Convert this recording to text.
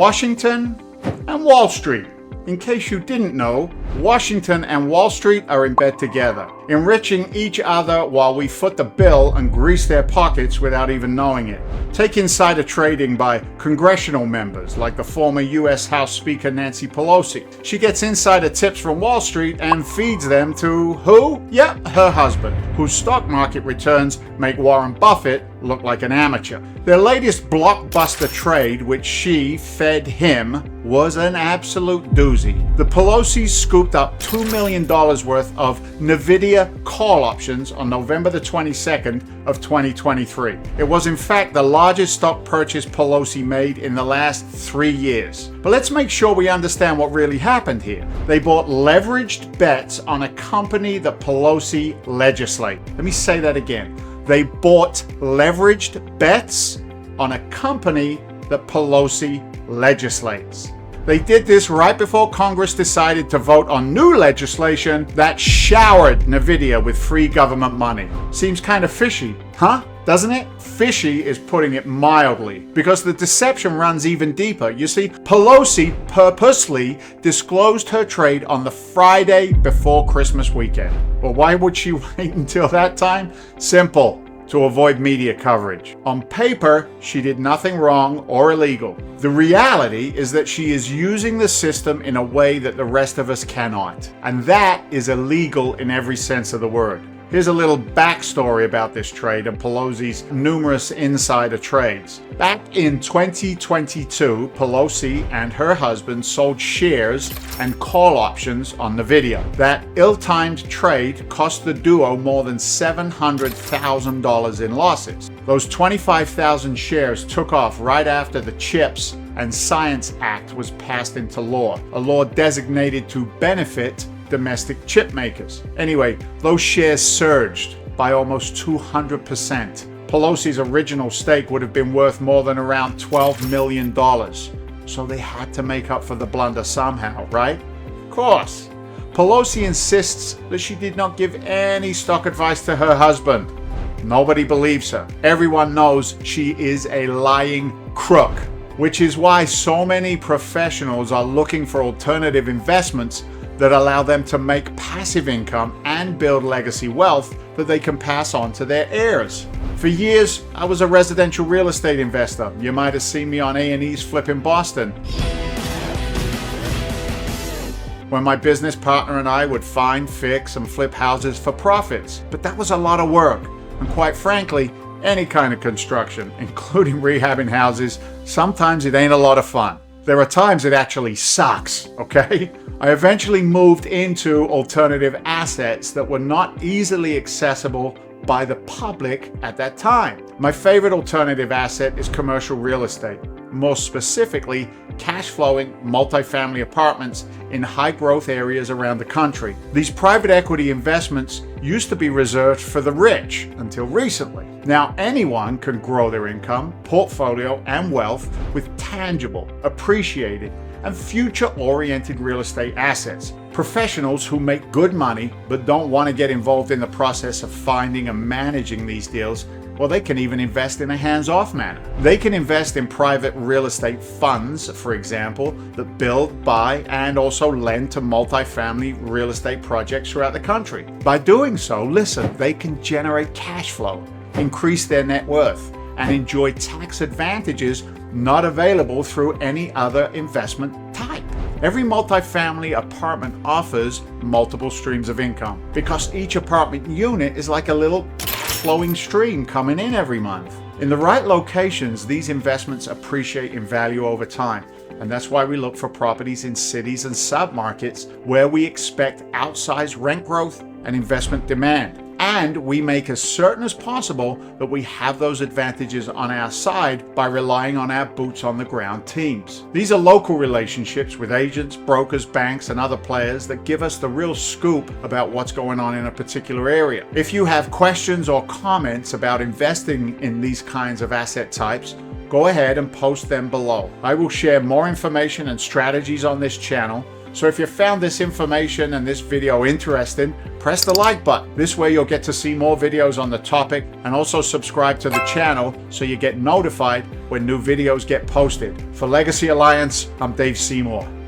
Washington and Wall Street. In case you didn't know, Washington and Wall Street are in bed together, enriching each other while we foot the bill and grease their pockets without even knowing it. Take insider trading by congressional members like the former U.S. House Speaker Nancy Pelosi. She gets insider tips from Wall Street and feeds them to who? Yep, her husband, whose stock market returns make Warren Buffett look like an amateur. Their latest blockbuster trade, which she fed him, was an absolute doozy. The Pelosi's scooped up $2 million worth of Nvidia call options on November the 22nd of 2023. It was in fact the largest stock purchase Pelosi made in the last 3 years. But let's make sure we understand what really happened here. They bought leveraged bets on a company that Pelosi legislates. Let me say that again. They bought leveraged bets on a company that Pelosi legislates. They did this right before Congress decided to vote on new legislation that showered Nvidia with free government money. Seems kind of fishy, huh? Doesn't it? Fishy is putting it mildly, because the deception runs even deeper. You see, Pelosi purposely disclosed her trade on the Friday before Christmas weekend. Well, why would she wait until that time? Simple. To avoid media coverage. On paper, she did nothing wrong or illegal. The reality is that she is using the system in a way that the rest of us cannot. And that is illegal in every sense of the word. Here's a little backstory about this trade and Pelosi's numerous insider trades. Back in 2022, Pelosi and her husband sold shares and call options on Nvidia. That ill-timed trade cost the duo more than $700,000 in losses. Those 25,000 shares took off right after the CHIPS and Science Act was passed into law, a law designated to benefit domestic chip makers. Anyway, those shares surged by almost 200%. Pelosi's original stake would have been worth more than around $12 million. So they had to make up for the blunder somehow, right? Of course. Pelosi insists that she did not give any stock advice to her husband. Nobody believes her. Everyone knows she is a lying crook, which is why so many professionals are looking for alternative investments that allow them to make passive income and build legacy wealth that they can pass on to their heirs. For years, I was a residential real estate investor. You might have seen me on A&E's Flip in Boston, when my business partner and I would find, fix, and flip houses for profits. But that was a lot of work, and quite frankly, any kind of construction, including rehabbing houses, sometimes it ain't a lot of fun. There are times it actually sucks, okay? I eventually moved into alternative assets that were not easily accessible by the public at that time. My favorite alternative asset is commercial real estate, more specifically, cash flowing multifamily apartments in high growth areas around the country. These private equity investments used to be reserved for the rich until recently. Now anyone can grow their income, portfolio, and wealth with tangible, appreciated, and future-oriented real estate assets. Professionals who make good money but don't want to get involved in the process of finding and managing these deals, well, they can even invest in a hands-off manner. They can invest in private real estate funds, for example, that build, buy, and also lend to multifamily real estate projects throughout the country. By doing so, listen, they can generate cash flow, increase their net worth, and enjoy tax advantages not available through any other investment type. Every multifamily apartment offers multiple streams of income because each apartment unit is like a little flowing stream coming in every month. In the right locations, these investments appreciate in value over time. And that's why we look for properties in cities and submarkets where we expect outsized rent growth and investment demand. And we make as certain as possible that we have those advantages on our side by relying on our boots on the ground teams. These are local relationships with agents, brokers, banks, and other players that give us the real scoop about what's going on in a particular area. If you have questions or comments about investing in these kinds of asset types, go ahead and post them below. I will share more information and strategies on this channel, So if you found this information and this video interesting, press the like button. This way you'll get to see more videos on the topic, and also subscribe to the channel so you get notified when new videos get posted. For Legacy Alliance, I'm Dave Seymour.